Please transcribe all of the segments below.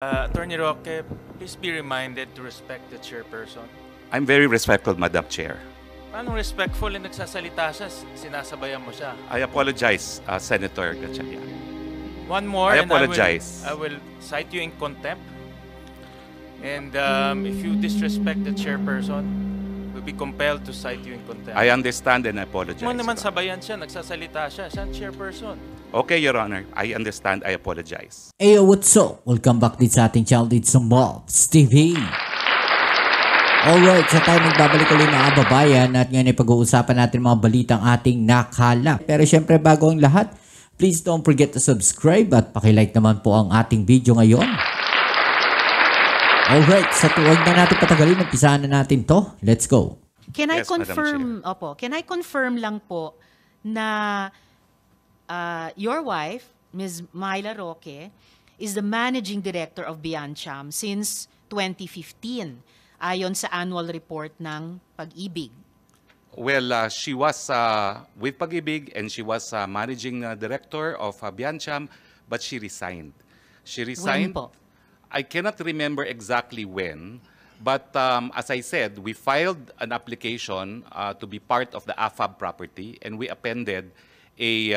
Attorney Roque, please be reminded to respect the chairperson. I'm very respectful, Madam Chair. Paano respectful na nagsasalita siya, sinasabayan mo siya? I apologize, Senator Gatchalian. One more, I apologize. I will cite you in contempt. And if you disrespect the chairperson, we'll be compelled to cite you in contempt. I understand and I apologize. Mo naman Your Honor. sabayan siya, nagsasalita siya, siya ang chairperson. Okay, Your Honor. I understand. I apologize. Ayo, what's up? Welcome back din sa ating channel dito sa Mobs TV. Alright, sa tayo magbabalik ulit mga kababayan at ngayon ay pag-uusapan natin mga balitang ating nakalap. Pero syempre bago ang lahat, please don't forget to subscribe at pakilike naman po ang ating video ngayon. Alright, sa tuwag na natin patagalin, umpisahan na natin to. Let's go. Can I Yes, Madam confirm, can I confirm lang po na your wife, Ms. Myla Roque, is the managing director of Biancham since 2015, ayon sa annual report ng Pag-ibig. Well, she was with Pag-ibig and she was managing director of Biancham, but she resigned. She resigned. When po? I cannot remember exactly when, but as I said, we filed an application to be part of the AFAB property and we appended a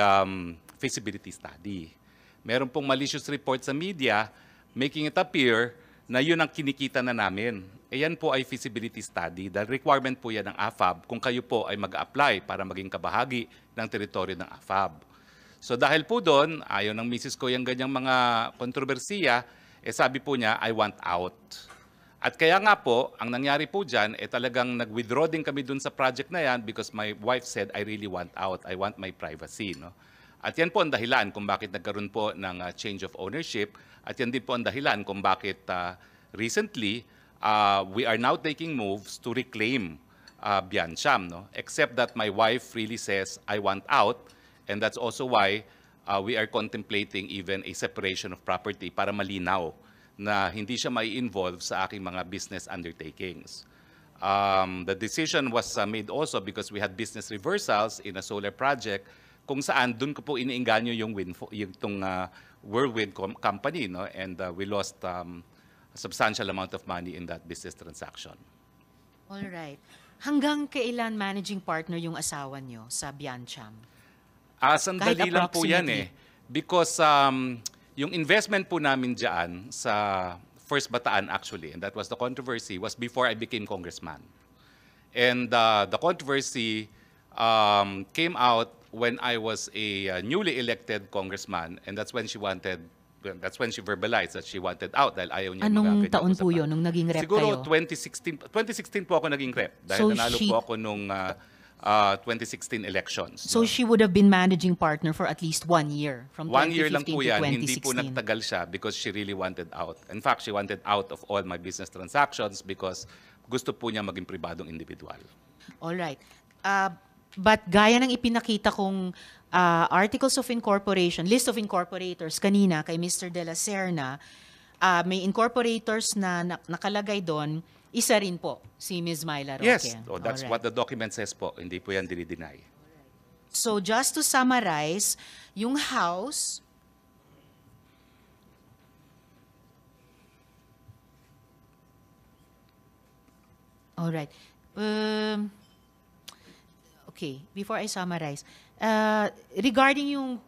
feasibility study. Meron pong malicious report sa media making it appear na yun ang kinikita na namin. E yan po ay feasibility study. The requirement po yan ng AFAB kung kayo po ay mag-apply para maging kabahagi ng teritoryo ng AFAB. So dahil po doon, ayaw ng misis ko yung ganyang mga kontrobersiya, sabi po niya, I want out. At kaya nga po, ang nangyari po dyan, talagang nag-withdraw din kami dun sa project na yan because my wife said, I really want out. I want my privacy. No? At yan po ang dahilan kung bakit nagkaroon po ng change of ownership. At yan din po ang dahilan kung bakit recently, we are now taking moves to reclaim Biancham. No? Except that my wife really says, I want out. And that's also why we are contemplating even a separation of property para malinaw na hindi siya mai-involve sa aking mga business undertakings. The decision was made also because we had business reversals in a solar project kung saan doon ko po iniinganyo yung Whirlwind company, no? And we lost a substantial amount of money in that business transaction. All right. Hanggang kailan managing partner yung asawa nyo sa Biancham? Sandali Kahit lang po yan approximately. Because yung investment po namin dyan sa First Bataan actually, and that was the controversy, was before I became congressman. And the controversy came out when I was a newly elected congressman, and that's when she verbalized that she wanted out dahil ayaw niya Anong magaganyan taon usapan. po yun nung naging rep Siguro kayo? 2016 po ako naging rep dahil So nanalo she- po ako nung 2016 elections. So no? she would have been managing partner for at least 1 year, from 2015 1 year lang po to yan, 2016. hindi po nagtagal siya because she really wanted out. In fact, she wanted out of all my business transactions because gusto po niya maging pribadong individual. All right. But gaya ng ipinakita kong Articles of Incorporation, List of Incorporators kanina kay Mr. De La Serna, may incorporators na nakalagay doon, isa rin po si Ms. Myla Roque. Yes, that's Alright. what the document says po. Hindi po yan dinideny. So just to summarize, yung house, alright. Okay, before I summarize, regarding yung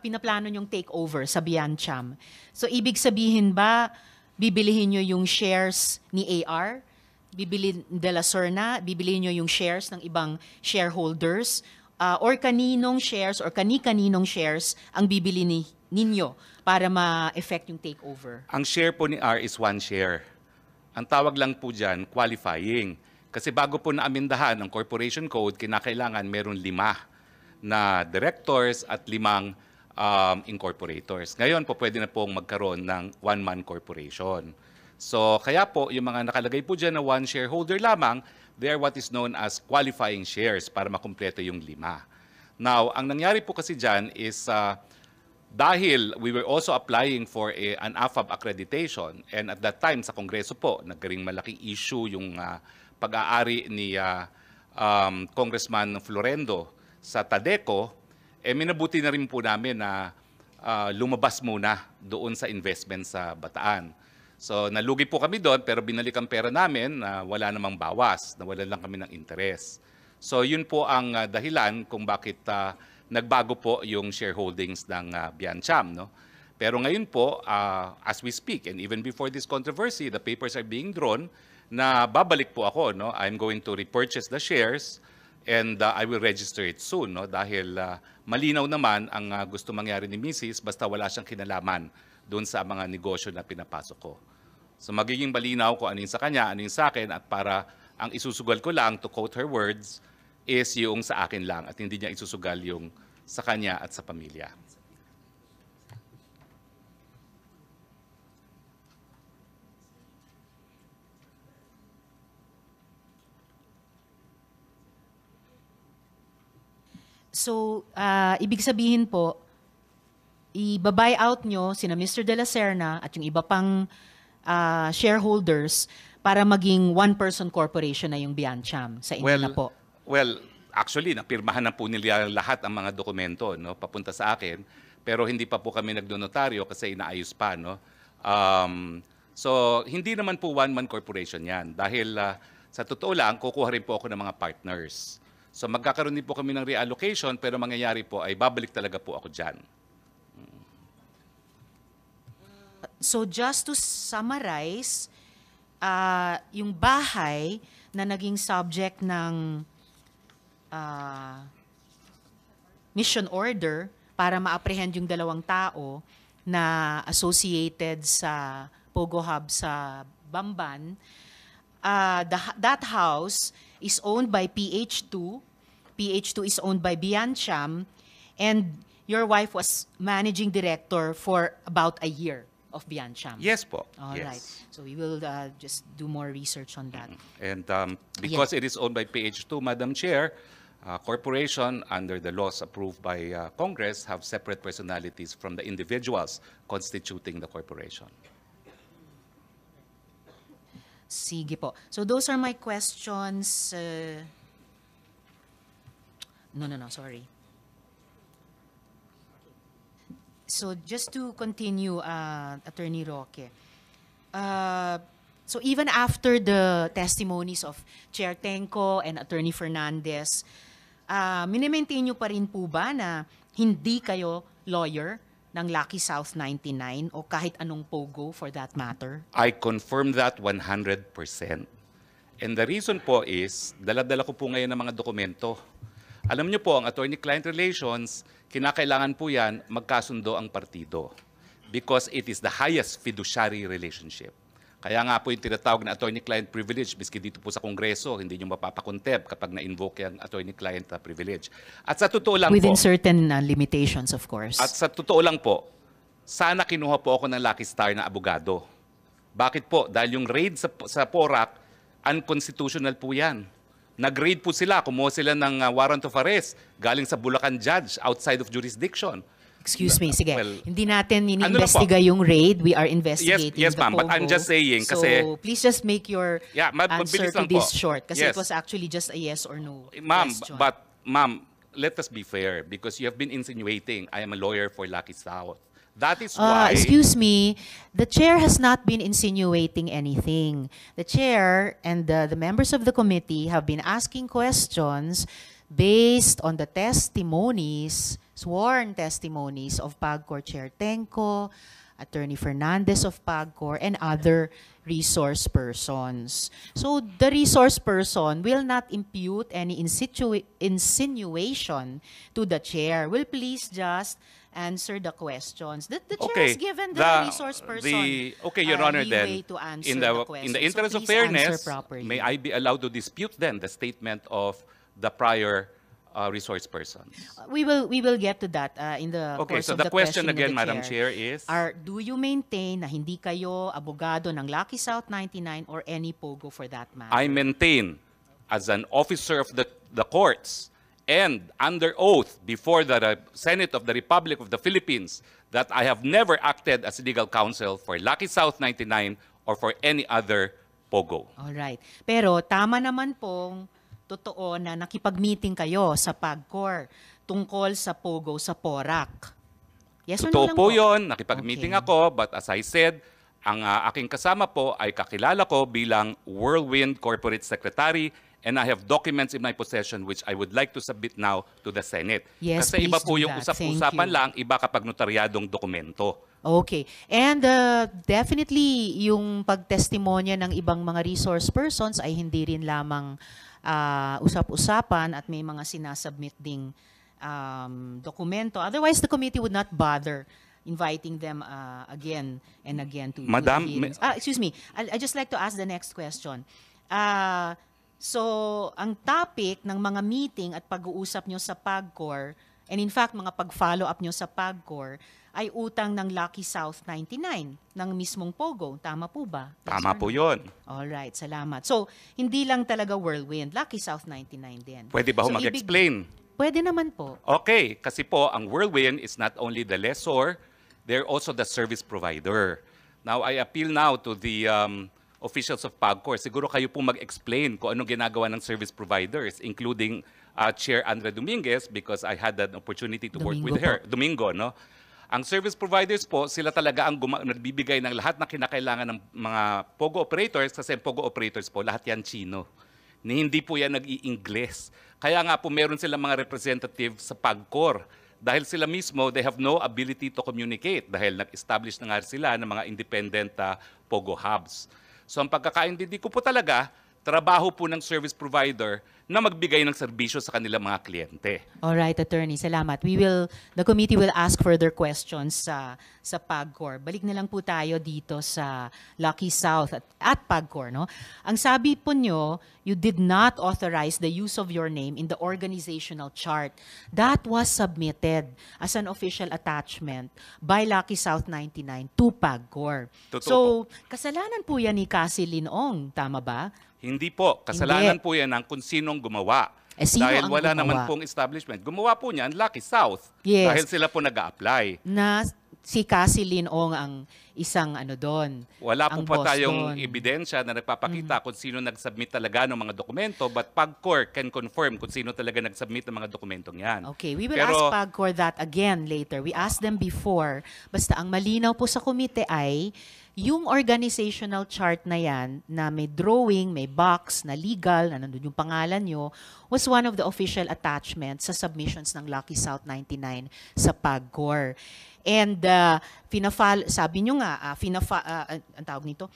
pinaplano yung takeover sa Biancham, so ibig sabihin ba, bibilihin nyo yung shares ni AR? Bibilin De La Serna? Bibilihin nyo yung shares ng ibang shareholders? Or kaninong shares or kani-kaninong shares ang bibili ninyo para ma-effect yung takeover? Ang share po ni R is 1 share. Ang tawag lang po dyan, qualifying. Kasi bago po naamindahan ang corporation code, kinakailangan meron 5 na directors at 5 incorporators. Ngayon po pwede na pong magkaroon ng one-man corporation. So kaya po yung mga nakalagay po dyan na 1 shareholder lamang, they are what is known as qualifying shares para makumpleto yung 5. Now, ang nangyari po kasi dyan is dahil we were also applying for an AFAB accreditation and at that time sa Kongreso po, nagkaring malaking issue yung pag-aari ni Congressman Florendo sa Tadeco, minabuti na rin po namin na lumabas muna doon sa investment sa Bataan. So nalugi po kami doon pero binalik ang pera namin na wala namang bawas, nawalan lang kami ng interest. So yun po ang dahilan kung bakit nagbago po yung shareholdings ng Biancham. No? Pero ngayon po, as we speak, and even before this controversy, the papers are being drawn na babalik po ako. No? I'm going to repurchase the shares and I will register it soon. No? Dahil malinaw naman ang gusto mangyari ni Mrs. basta wala siyang kinalaman doon sa mga negosyo na pinapasok ko. So magiging malinaw kung ano yung sa kanya, ano yung sa akin, at para ang isusugal ko lang, to quote her words, is yung sa akin lang at hindi niya isusugal yung sa kanya at sa pamilya. So, ibig sabihin po, i-buy out nyo sina Mr. De La Serna at yung iba pang shareholders para maging one-person corporation na yung Biancham sa inyo na po. Well, actually, napirmahan na po nila lahat ang mga dokumento, no, papunta sa akin, pero hindi pa po kami nagdonotaryo kasi inaayos pa. No? So, hindi naman po one-man corporation yan dahil sa totoo lang, kukuha rin po ako ng mga partners. So, magkakaroon din po kami ng reallocation pero mangyayari po ay babalik talaga po ako dyan. So just to summarize, yung bahay na naging subject ng mission order para ma-apprehend yung dalawang tao na associated sa Pogo Hub sa Bamban, that house is owned by PH2. PH2 is owned by Biancham, and your wife was managing director for about a year of Biancham. Yes po. All yes. right. So we will just do more research on that. And because it is owned by PH2, Madam Chair, corporation under the laws approved by Congress have separate personalities from the individuals constituting the corporation. Sige po. So those are my questions. No, sorry. So just to continue, Attorney Roque, so even after the testimonies of Chair Tenco and Attorney Fernandez, minimaintain nyo pa rin po ba na hindi kayo lawyer ng Lucky South 99 o kahit anong POGO for that matter? I confirm that 100%. And the reason po is, dala-dala ko po ngayon ng mga dokumento. Alam niyo po, ang attorney-client relations, kinakailangan po yan magkasundo ang partido because it is the highest fiduciary relationship. Kaya nga po yung tinatawag na attorney-client privilege, miski dito po sa Kongreso, hindi nyo mapapakontep kapag na-invoke yung attorney-client privilege. At sa totoo lang Within po, certain limitations, of course. at sa totoo lang po, sana kinuha po ako ng Lucky Star na abogado. Bakit po? Dahil yung raid sa PORAC, unconstitutional po yan. Nag-raid po sila, kumuha sila ng warrant of arrest galing sa Bulacan judge outside of jurisdiction. Excuse me, sige. Well, Hindi natin ano ini-investiga yung raid. We are investigating Yes, the ma'am, but I'm POGO. just saying So, kasi- please just make your Yeah, answer mabilis to lang this po. short. Kasi it Yes. was actually just a yes or no Ma'am, question. but ma'am, let us be fair because you have been insinuating I am a lawyer for Lucky South. That is why... Excuse me, the chair has not been insinuating anything. The chair and the members of the committee have been asking questions based on the testimonies, sworn testimonies of PAGCOR Chair Tenco, Attorney Fernandez of PAGCOR, and other resource persons. So the resource person will not impute any insinuation to the chair. Will please just answer the questions. The chair has given the resource person Your Honor, leeway then, to answer in the questions. the interest So of please answer fairness, properly. may I be allowed to dispute then the statement of the prior resource persons? We will get to that in the Okay, course so of the question question again, of the Madam Chair, is? Do you maintain na hindi kayo abogado ng Lucky South 99 or any POGO for that matter? I maintain as an officer of the courts and under oath before the Senate of the Republic of the Philippines that I have never acted as legal counsel for Lucky South 99 or for any other POGO. Alright. Pero tama naman pong totoo na nakipag-meeting kayo sa PAGCOR tungkol sa POGO sa PORAC. Yes or no Totoo lang po yun, nakipag-meeting Okay. ako, but as I said, Ang aking kasama po ay kakilala ko bilang Whirlwind Corporate Secretary, and I have documents in my possession which I would like to submit now to the Senate. Yes, Kasi iba please po do yung that. Thank usap-usapan you. lang, iba kapag notaryadong dokumento. Okay. And definitely, yung pagtestimonya ng ibang mga resource persons ay hindi rin lamang usap-usapan at may mga sinasubmit ding dokumento. Otherwise, the committee would not bother inviting them again and again to Madam, the hearings. Excuse me. I just like to ask the next question. So, ang topic ng mga meeting at pag-uusap nyo sa PAGCOR, and in fact, mga pag-follow up nyo sa PAGCOR, ay utang ng Lucky South 99 ng mismong Pogo. Tama po ba? Yes Tama or po no? yun. Alright, salamat. So, hindi lang talaga Whirlwind, Lucky South 99 din. Pwede ba ho So, mag-explain? Pwede naman po. Okay, kasi po ang Whirlwind is not only the lessor, they're also the service provider. Now, I appeal now to the officials of PAGCOR. Siguro kayo po mag-explain kung anong ginagawa ng service providers, including Chair Andrea Dominguez, because I had an opportunity to work with her. Domingo, no? Ang service providers po, sila talaga ang nagbibigay ng lahat na kinakailangan ng mga POGO operators, kasi POGO operators po, lahat yan Chino. Hindi po yan nag-i-Ingles. Kaya nga po meron silang mga representative sa PAGCOR. Dahil sila mismo, they have no ability to communicate dahil nag-establish na nga sila ng mga independent POGO hubs. So ang pagkakaintindi ko po talaga, trabaho po ng service provider na magbigay ng serbisyo sa kanilang mga kliyente. Alright, Attorney, salamat. The committee will ask further questions sa PAGCOR. Balik na lang po tayo dito sa Lucky South at PAGCOR, no? Ang sabi po nyo, you did not authorize the use of your name in the organizational chart. That was submitted as an official attachment by Lucky South 99 to PAGCOR. Totoo So, kasalanan po yan ni Cassie Linong, tama ba? Hindi po. Kasalanan Hindi. po yan ng kung sinong gumawa. Sino Dahil ang wala gumawa? naman pong establishment. Gumawa po niyan Lucky South. Yes. Dahil sila po nag-a-apply. Na si Cassie Linong ang isang doon. Wala po ang pa boss tayong doon. ebidensya na nagpapakita kung sino nag-submit talaga ng mga dokumento, but PAGCOR can confirm kung sino talaga nag-submit ng mga dokumentong yan. Okay, we will Pero- ask PAGCOR that again later. We asked them before. Basta ang malinaw po sa komite ay yung organizational chart na yan, na may drawing, may box, na legal, na nandun yung pangalan nyo, was one of the official attachments sa submissions ng Lucky South 99 sa PAGCOR. And sabi nyo nga, ang tawag nito,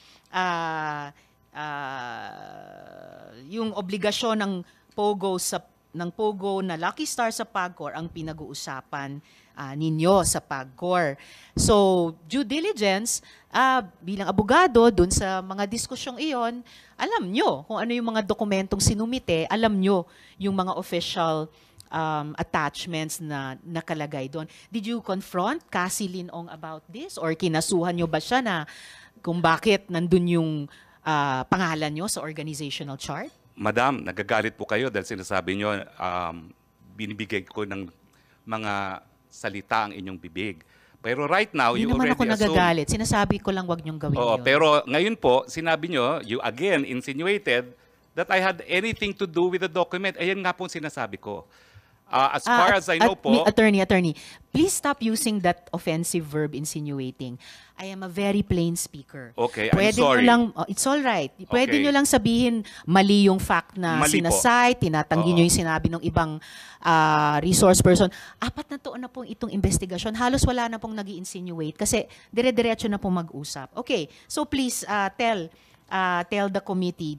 yung obligasyon ng Pogo na Lucky Star sa PAGCOR ang pinag-uusapan ninyo sa PAGCOR. So, due diligence, bilang abogado, dun sa mga diskusyong iyon, alam nyo kung ano yung mga dokumentong sinumite, alam nyo yung mga official attachments na nakalagay doon. Did you confront Cassie Linong about this? Or kinasuhan nyo ba siya na kung bakit nandun yung pangalan nyo sa organizational chart? Madam, nagagalit po kayo dahil sinasabi nyo, binibigay ko ng mga salita ang inyong bibig. Pero right now, Hindi you naman already ako assume... nagagalit. Sinasabi ko lang wag niyong gawin Oo, yun. pero ngayon po, sinabi nyo, you again insinuated that I had anything to do with the document. Ayan nga po ang sinasabi ko. As far as I know po... Attorney, please stop using that offensive verb insinuating. I am a very plain speaker. Okay, I'm Pwede sorry. Nyo lang, it's all right. Pwede Okay. nyo lang sabihin mali yung fact na Mali po. sinasite, tinatanggi Oo. nyo yung sinabi ng ibang resource person. 4 na taon na pong itong investigasyon. Halos wala na pong nag-insinuate kasi dire-diretso na pong mag-usap. Okay, so please tell the committee,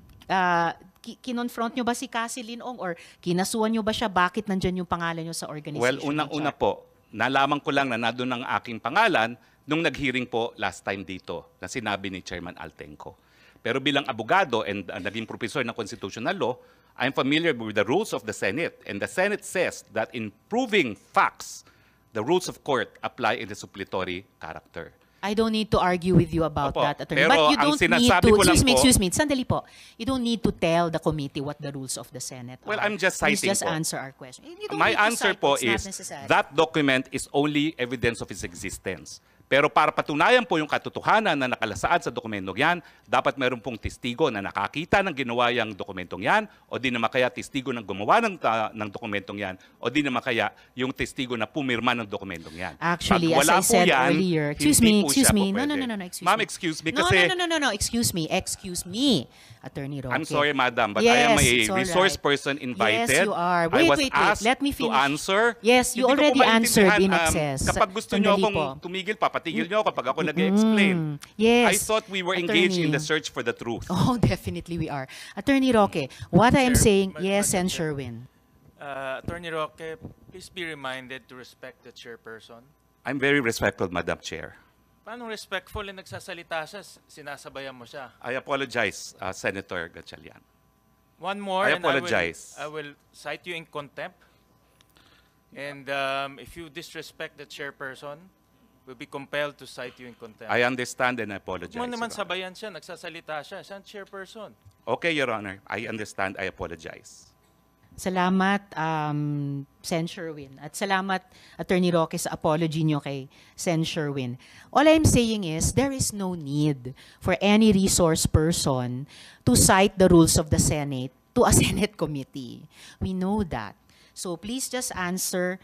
kinonfront nyo ba si Cassie Linong or kinasuhan nyo ba siya? Bakit nandyan yung pangalan nyo sa organization? Well, unang-una po, nalaman ko lang na nandun ang aking pangalan nung nag-hearing po last time dito na sinabi ni Chairman Altenco. Pero bilang abogado and naging professor ng constitutional law, I'm familiar with the rules of the Senate. And the Senate says that in proving facts, the rules of court apply in the suppletory character. I don't need to argue with you about Opo, that, attorney. pero But you ang don't need sinasabi to, ko lang po- excuse me, sandali po. You don't need to tell the committee what the rules of the Senate Well, are. I'm just Please citing just po. answer our question. You don't My need to answer cite po what's not is necessary. that document is only evidence of its existence. Pero para patunayan po yung katotohanan na nakalasaad sa dokumentong yan, dapat meron pong testigo na nakakita ng ginawa yung dokumentong yan, o di naman kaya testigo ng gumawa ng dokumentong yan, o di naman kaya yung testigo na pumirma ng dokumentong yan. Actually, Pag as wala I po said yan, earlier, excuse hindi me, po excuse siya me. po No, pwede. excuse Ma'am, me. excuse me No, kasi... no, excuse me, Attorney Roque. I'm sorry, madam, but Yes, I am a it's all resource right. person invited. Yes, you are. I was Wait. asked Let me to finish. answer. Yes, you Hindi ko po already answered in maintindihan, excess. Kapag gusto niyo Sandali akong po. tumigil, papatigil niyo ako kapag ako nag-explain. Yes. I thought we were engaged in Attorney. the search for the truth. Oh, definitely we are. Attorney Roque, what I am Chair, saying, Madam yes, and Chair. Sherwin. Attorney Roque, please be reminded to respect the chairperson. I'm very respectful, Madam Chair. Paano respectful na nagsasalita siya, sinasabayan mo siya? I apologize, Senator Gatchalian. One more, I and apologize. I will cite you in contempt. And if you disrespect the chairperson, we'll be compelled to cite you in contempt. I understand and I apologize. Huwag mo naman Your Honor. sabayan siya, nagsasalita siya. Siya ang chairperson. Okay, Your Honor. I understand. I apologize. Salamat, Sen. Sherwin. At salamat, Attorney Roque, sa apology niyo kay Sen. Sherwin. All I'm saying is, there is no need for any resource person to cite the rules of the Senate to a Senate committee. We know that. So please just answer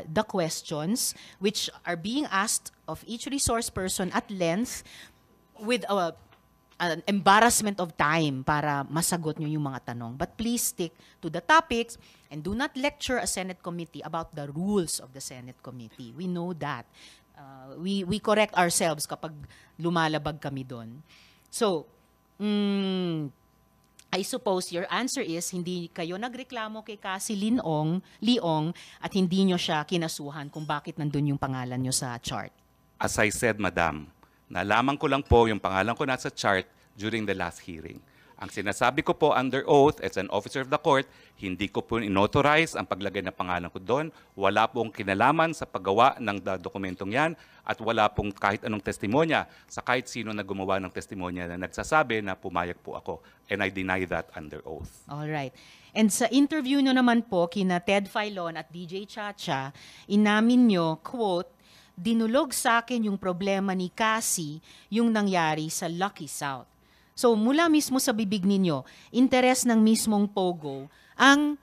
the questions which are being asked of each resource person at length with an embarrassment of time para masagot nyo yung mga tanong. But please stick to the topics and do not lecture a Senate committee about the rules of the Senate committee. We know that. We correct ourselves kapag lumalabag kami doon. So, I suppose your answer is hindi kayo nagreklamo kay Cassie Leong at hindi nyo siya kinasuhan kung bakit nandun yung pangalan nyo sa chart. As I said, Madam, nalaman ko lang po yung pangalan ko nasa chart during the last hearing. Ang sinasabi ko po under oath as an officer of the court, hindi ko po inauthorize ang paglagay ng pangalan ko doon. Wala pong kinalaman sa paggawa ng dokumentong yan at wala pong kahit anong testimonya sa kahit sino na gumawa ng testimonya na nagsasabi na pumayag po ako. And I deny that under oath. All right. And sa interview nyo naman po kina Ted Filon at DJ Chacha, inamin nyo, quote, dinulog sa akin yung problema ni Cassie yung nangyari sa Lucky South. So mula mismo sa bibig ninyo, interes ng mismong Pogo ang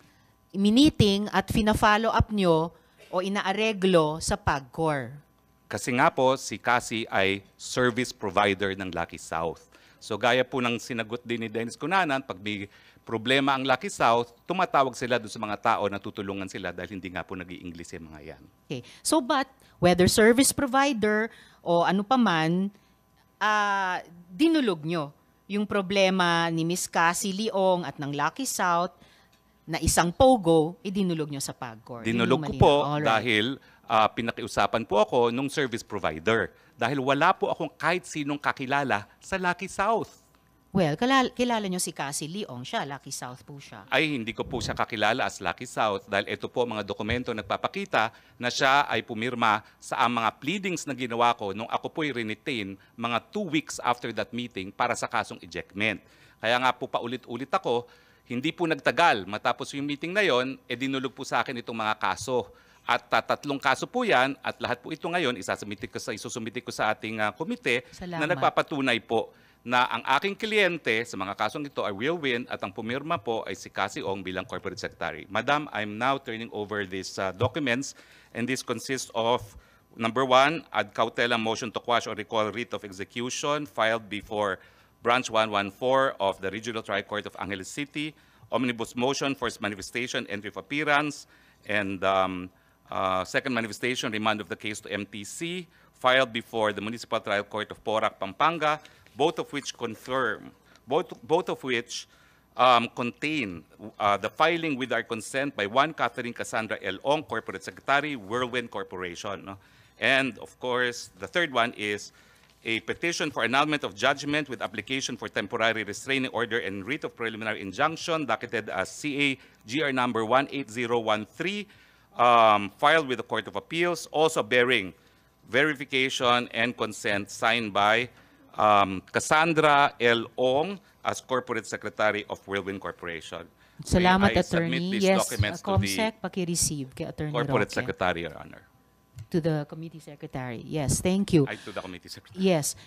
miniting at fina-follow up nyo o inaareglo sa PAGCOR. Kasi nga po, si Cassie ay service provider ng Lucky South. So gaya po ng sinagot din ni Dennis Cunanan, pag may problema ang Lucky South, tumatawag sila doon sa mga tao na tutulungan sila dahil hindi nga po nag-i-English yung mga yan. Okay. So but, whether service provider o ano pa man, dinulog nyo yung problema ni Miss Cassie Leong at ng Lucky South na isang Pogo, idinulog nyo sa PAGCOR. Dinulog ko po dahil pinakiusapan po ako nung service provider. Dahil wala po akong kahit sinong kakilala sa Lucky South. Well, kilala nyo si Cassie Leong, siya, Lucky South po siya. Ay, hindi ko po siya kakilala as Lucky South dahil ito po mga dokumento nagpapakita na siya ay pumirma sa mga pleadings na ginawa ko nung ako po'y retain mga 2 weeks after that meeting para sa kasong ejectment. Kaya nga po paulit-ulit ako, hindi po nagtagal. Matapos yung meeting na yon, dinulog po sa akin itong mga kaso. At 3 kaso po yan at lahat po ito ngayon isusumite ko sa ating komite na Salamat. nagpapatunay po na ang aking kliyente sa mga kasong ito ay will win at ang pumirma po ay si Cassie Ong bilang Corporate Secretary. Madam, I'm now turning over these documents and this consists of number 1, ad cautelam motion to quash or recall writ of execution filed before Branch 114 of the Regional Trial Court of Angeles City, omnibus motion for manifestation, entry of appearance, and second manifestation, remand of the case to MTC, filed before the Municipal Trial Court of Porac, Pampanga, both of which contain the filing with our consent by one Catherine Cassandra L. Ong, Corporate Secretary, Whirlwind Corporation. No? And of course, the third one is a petition for annulment of judgment with application for temporary restraining order and writ of preliminary injunction, docketed as CA GR number 18013, filed with the Court of Appeals, also bearing verification and consent signed by Cassandra L. Ong as Corporate Secretary of Whirlwind Corporation. Salamat, May I submit Attorney. these Yes, documents to the COMSEC, paki-receive kay Attorney Corporate Roque. Secretary, Your Honor. To the committee secretary. Yes, thank you. I to the committee secretary. Yes.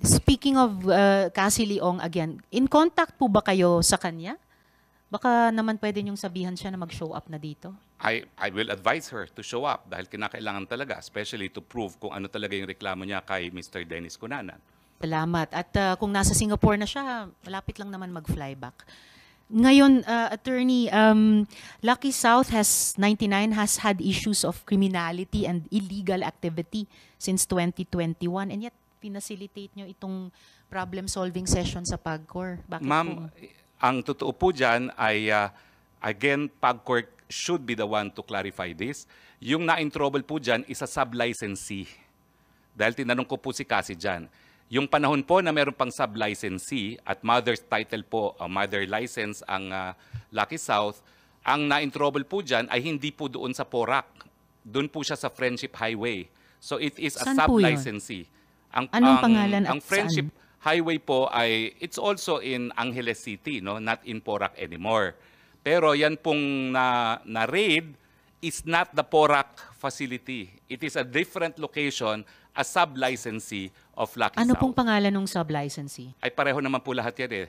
Speaking of Cassie Leong again, in contact po ba kayo sa kanya? Baka naman pwede niyong sabihan siya na mag-show up na dito. I will advise her to show up dahil kinakailangan talaga, especially to prove kung ano talaga yung reklamo niya kay Mr. Dennis Cunanan. Salamat. At kung nasa Singapore na siya, malapit lang naman mag-fly back. Ngayon, Attorney, Lucky South 99 has had issues of criminality and illegal activity since 2021 and yet pinacilitate nyo itong problem-solving session sa PAGCOR. Bakit po? Ma'am, ang totoo po dyan ay, again, PAGCOR should be the one to clarify this. Yung na-in-trouble po dyan is a sub-licensee. Dahil tinanong ko po si Cassie dyan. Yung panahon po na meron pang sub-licensee at mother's title po, mother license ang Lucky South, ang na-in-trouble po dyan ay hindi po doon sa Porac. Doon po siya sa Friendship Highway. So it is a Saan po yun? sub-licensee. Anong pangalan Ang at Friendship saan? Highway po ay, it's also in Angeles City, no? Not in Porac anymore. Pero yan pong na-raid is not the Porac facility. It is a different location, a sub-licensee of Lucky Ano South. pong pangalan ng sub-licensee? Ay pareho naman po lahat yan eh.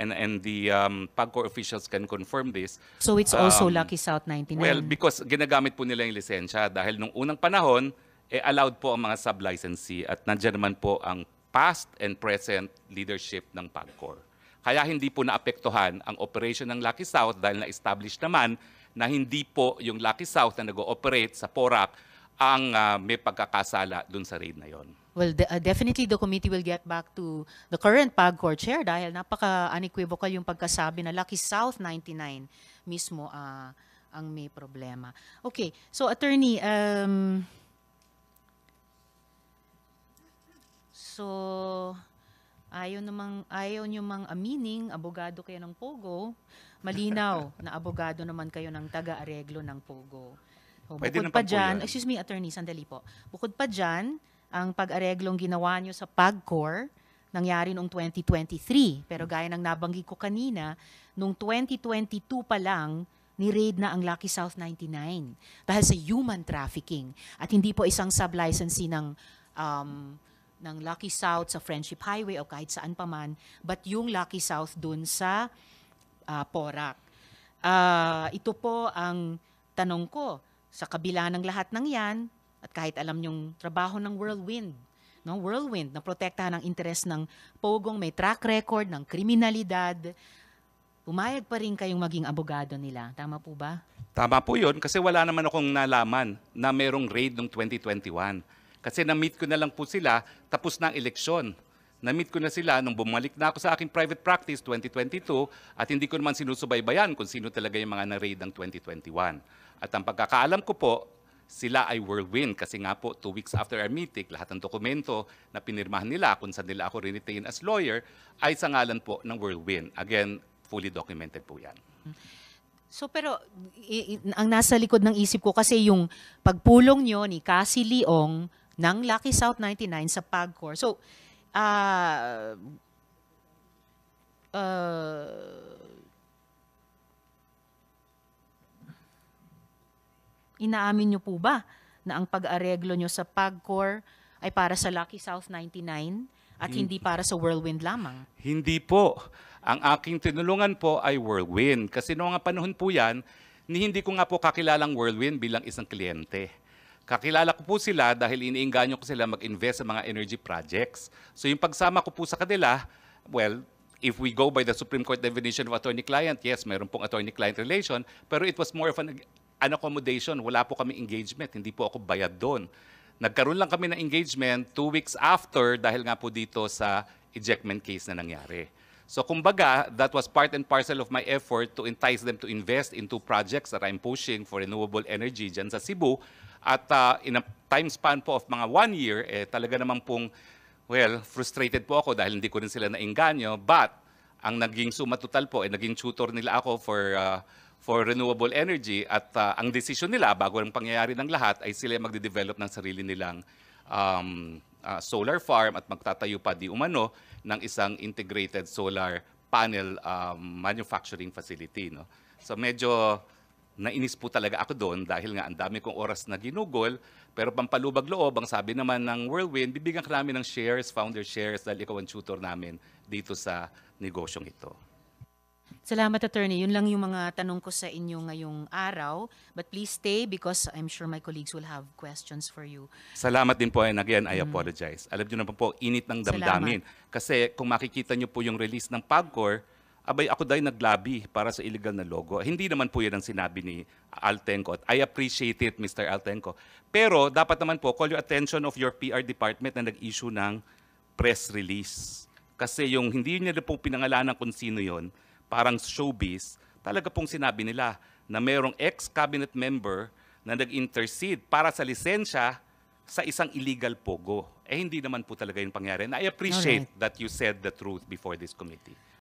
And the PAGCOR officials can confirm this. So it's also Lucky South 99? Well, because ginagamit po nila yung lisensya dahil nung unang panahon, allowed po ang mga sub-licensee at nandiyan naman po ang past and present leadership ng PAGCOR. Kaya hindi po naapektuhan ang operation ng Lucky South dahil na-establish naman na hindi po yung Lucky South na nag-ooperate sa Porac ang may pagkakasala dun sa raid na yon. Well, definitely the committee will get back to the current PAGCOR chair dahil napaka-unequivocal yung pagkasabi na Lucky South 99 mismo ang may problema. Okay, so Attorney, so ayaw nyo mang amining, abogado kayo ng Pogo, malinaw na abogado naman kayo ng taga-areglo ng Pogo. So, Pwede bukod naman pa po dyan, yan. excuse me, Attorney, sandali po. Bukod pa dyan, ang pag-areglong ginawa nyo sa PAGCOR, nangyari noong 2023. Pero gaya ng nabanggit ko kanina, noong 2022 pa lang, ni-raid na ang Lucky South 99 dahil sa human trafficking. At hindi po isang sub-licensee ng Lucky South sa Friendship Highway o kahit saan pa man, but yung Lucky South dun sa Porac. Ito po ang tanong ko, sa kabila ng lahat ng yan, at kahit alam yung trabaho ng Whirlwind, no? Whirlwind na protektahan ang interes ng Pogong, may track record ng kriminalidad, pumayag pa rin kayong maging abogado nila. Tama po ba? Tama po yun kasi wala naman akong nalaman na merong raid noong 2021. Kasi na-meet ko na lang po sila tapos na ang eleksyon. Na-meet ko na sila nung bumalik na ako sa aking private practice 2022 at hindi ko naman sinusubaybayan kung sino talaga yung mga na-raid ng 2021. At ang pagkakaalam ko po, sila ay Whirlwind kasi nga po 2 weeks after our meeting, lahat ng dokumento na pinirmahan nila kung saan nila ako retain as lawyer ay sa ngalan po ng Whirlwind. Again, fully documented po yan. So pero ang nasa likod ng isip ko kasi yung pagpulong nyo ni Cassie Leong ng Lucky South 99 sa PAGCOR. So inaamin nyo po ba na ang pag-areglo nyo sa PAGCOR ay para sa Lucky South 99 at hindi para sa Whirlwind lamang? Hindi po. Ang aking tinulungan po ay Whirlwind. Kasi noong nga panahon po yan, hindi ko nga po kakilalang Whirlwind bilang isang kliyente. Kakilala ko po sila dahil iniinganyo ko sila mag-invest sa mga energy projects. So yung pagsama ko po sa kanila, well, if we go by the Supreme Court definition of attorney-client, yes, meron pong attorney-client relation, pero it was more of an accommodation. Wala po kami engagement. Hindi po ako bayad doon. Nagkaroon lang kami ng engagement 2 weeks after dahil nga po dito sa ejectment case na nangyari. So kumbaga, that was part and parcel of my effort to entice them to invest into projects that I'm pushing for renewable energy dyan sa Cebu. At in a time span po of mga 1 year, talaga naman pong, well, frustrated po ako dahil hindi ko rin sila nainganyo. But ang naging suma total po, naging tutor nila ako for renewable energy. At ang desisyon nila, bago ang pangyayari ng lahat, ay sila magde-develop ng sarili nilang solar farm at magtatayo pa di umano ng isang integrated solar panel manufacturing facility. No? So medyo nainis po talaga ako doon dahil nga ang dami kong oras na ginugol Pero pampalubag-loob, ang sabi naman ng Whirlwind, bibigyan ka namin ng shares, founder shares, dahil ikaw ang tutor namin dito sa negosyong ito. Salamat, Attorney. Yun lang yung mga tanong ko sa inyo ngayong araw. But please stay because I'm sure my colleagues will have questions for you. Salamat din po, and again, I apologize. Alam niyo naman po, init ng damdamin. Kasi kung makikita niyo po yung release ng PAGCOR, abay ako dahil naglabi para sa illegal na logo. Hindi naman po yan ang sinabi ni Altenco. I appreciate it, Mr. Altenco. Pero dapat naman po, call your attention of your PR department na nag-issue ng press release. Kasi yung hindi nila pong pinangalanan kung sino yon, parang showbiz, talaga pong sinabi nila na mayroong ex-cabinet member na nag-intercede para sa lisensya sa isang illegal pogo. Eh hindi naman po talaga yung pangyari. And I appreciate that you said the truth before this committee.